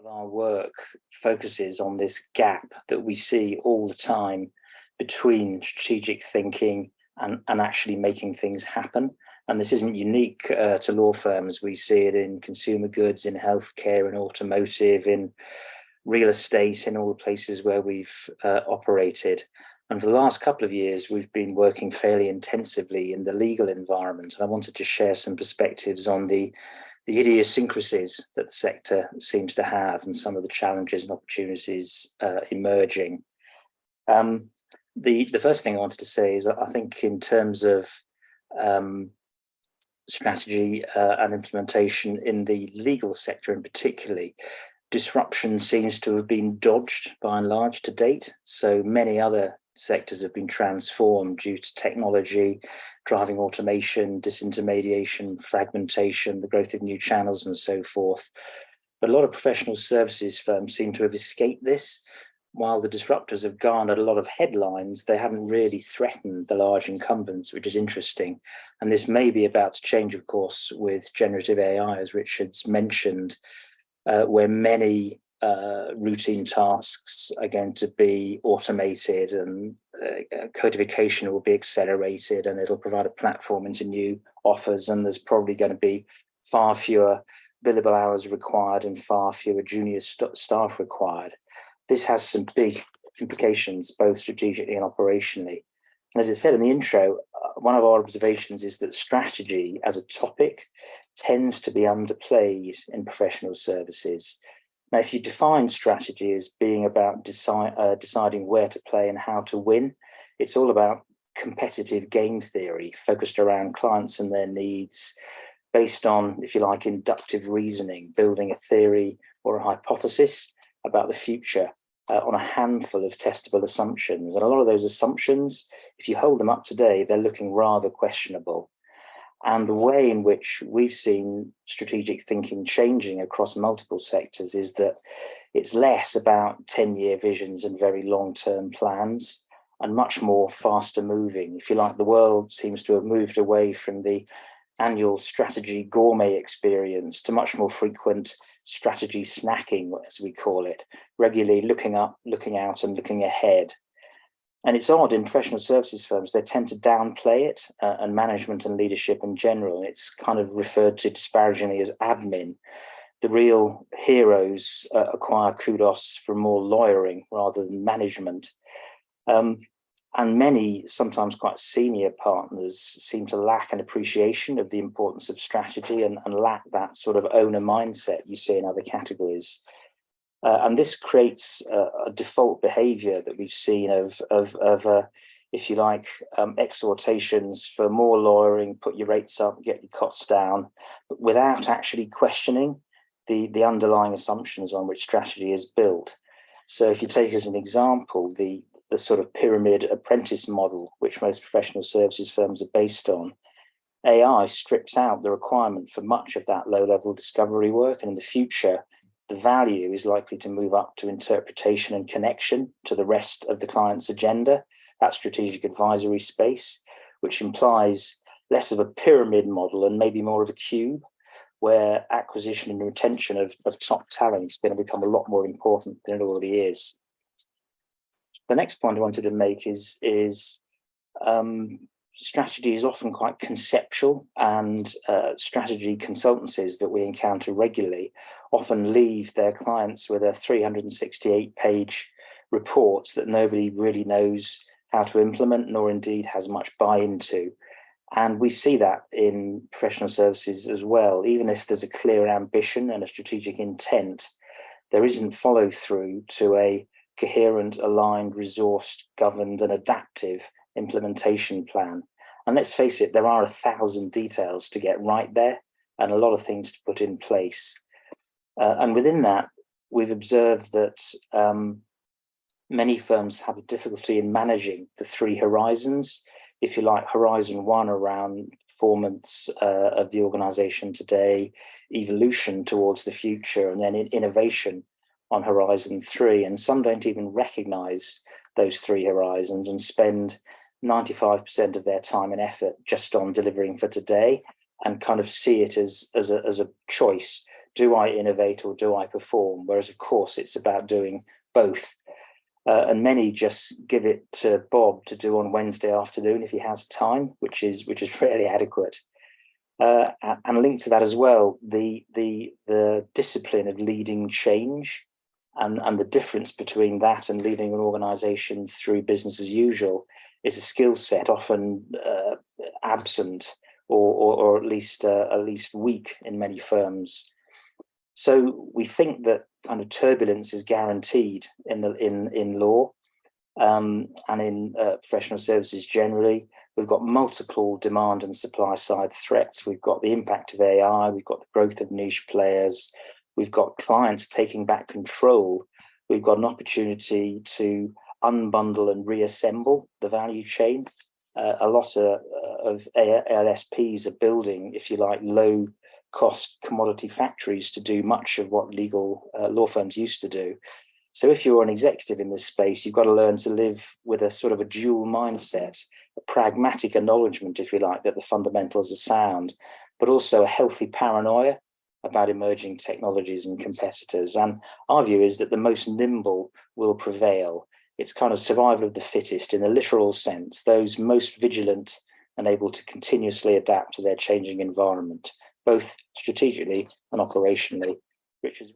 of our work focuses on this gap that we see all the time between strategic thinking and actually making things happen. And this isn't unique to law firms. We see it in consumer goods, in healthcare, in automotive, in real estate, in all the places where we've operated. And for the last couple of years, we've been working fairly intensively in the legal environment. And I wanted to share some perspectives on the idiosyncrasies that the sector seems to have and some of the challenges and opportunities emerging. The first thing I wanted to say is I think in terms of strategy and implementation in the legal sector in particularly, disruption seems to have been dodged by and large to date. So many other sectors have been transformed due to technology, driving automation, disintermediation, fragmentation, the growth of new channels and so forth. But a lot of professional services firms seem to have escaped this. While the disruptors have garnered a lot of headlines, they haven't really threatened the large incumbents, which is interesting. And this may be about to change, of course, with generative AI, as Richard's mentioned, where many routine tasks are going to be automated and codification will be accelerated, and it'll provide a platform into new offers. And there's probably going to be far fewer billable hours required and far fewer junior staff required. This has some big implications, both strategically and operationally. And as I said in the intro, one of our observations is that strategy as a topic tends to be underplayed in professional services. Now, if you define strategy as being about deciding where to play and how to win, it's all about competitive game theory focused around clients and their needs, based on, if you like, inductive reasoning, building a theory or a hypothesis about the future on a handful of testable assumptions. And a lot of those assumptions, if you hold them up today, they're looking rather questionable. And the way in which we've seen strategic thinking changing across multiple sectors is that it's less about 10-year visions and very long-term plans and much more faster moving. If you like, the world seems to have moved away from the annual strategy gourmet experience to much more frequent strategy snacking, as we call it, regularly looking up, looking out and looking ahead. And it's odd, in professional services firms, they tend to downplay it, and management and leadership in general. It's kind of referred to disparagingly as admin. The real heroes acquire kudos for more lawyering rather than management. And many, sometimes quite senior partners, seem to lack an appreciation of the importance of strategy and lack that sort of owner mindset you see in other categories. And this creates a default behavior that we've seen of if you like, exhortations for more lawyering, put your rates up, get your costs down, but without actually questioning the underlying assumptions on which strategy is built. So if you take as an example, the sort of pyramid apprentice model, which most professional services firms are based on, AI strips out the requirement for much of that low-level discovery work. And in the future, the value is likely to move up to interpretation and connection to the rest of the client's agenda, that strategic advisory space, which implies less of a pyramid model and maybe more of a cube, where acquisition and retention of top talent is going to become a lot more important than it already is. The next point I wanted to make is strategy is often quite conceptual, and strategy consultancies that we encounter regularly often leave their clients with a 368-page report that nobody really knows how to implement, nor indeed has much buy-in to. And we see that in professional services as well. Even if there's a clear ambition and a strategic intent, there isn't follow-through to a coherent, aligned, resourced, governed and adaptive implementation plan. And let's face it, there are 1,000 details to get right there and a lot of things to put in place. And within that, we've observed that many firms have a difficulty in managing the three horizons. If you like, horizon one around performance of the organization today, evolution towards the future, and then innovation on horizon three. And some don't even recognize those three horizons and spend 95% of their time and effort just on delivering for today, and kind of see it as a choice do I innovate or do I perform? Whereas, of course, it's about doing both. And many just give it to Bob to do on Wednesday afternoon if he has time, which is fairly adequate. And linked to that as well, the discipline of leading change, and the difference between that and leading an organization through business as usual is a skill set often absent or at least weak in many firms. So we think that kind of turbulence is guaranteed in law and in professional services generally. We've got multiple demand and supply side threats. We've got the impact of AI. We've got the growth of niche players. We've got clients taking back control. We've got an opportunity to unbundle and reassemble the value chain. A lot of ALSPs are building, if you like, low cost commodity factories to do much of what legal law firms used to do. So if you're an executive in this space, you've got to learn to live with a sort of a dual mindset, a pragmatic acknowledgement, if you like, that the fundamentals are sound, but also a healthy paranoia about emerging technologies and competitors. And our view is that the most nimble will prevail. It's kind of survival of the fittest in the literal sense, those most vigilant and able to continuously adapt to their changing environment, both strategically and operationally, which is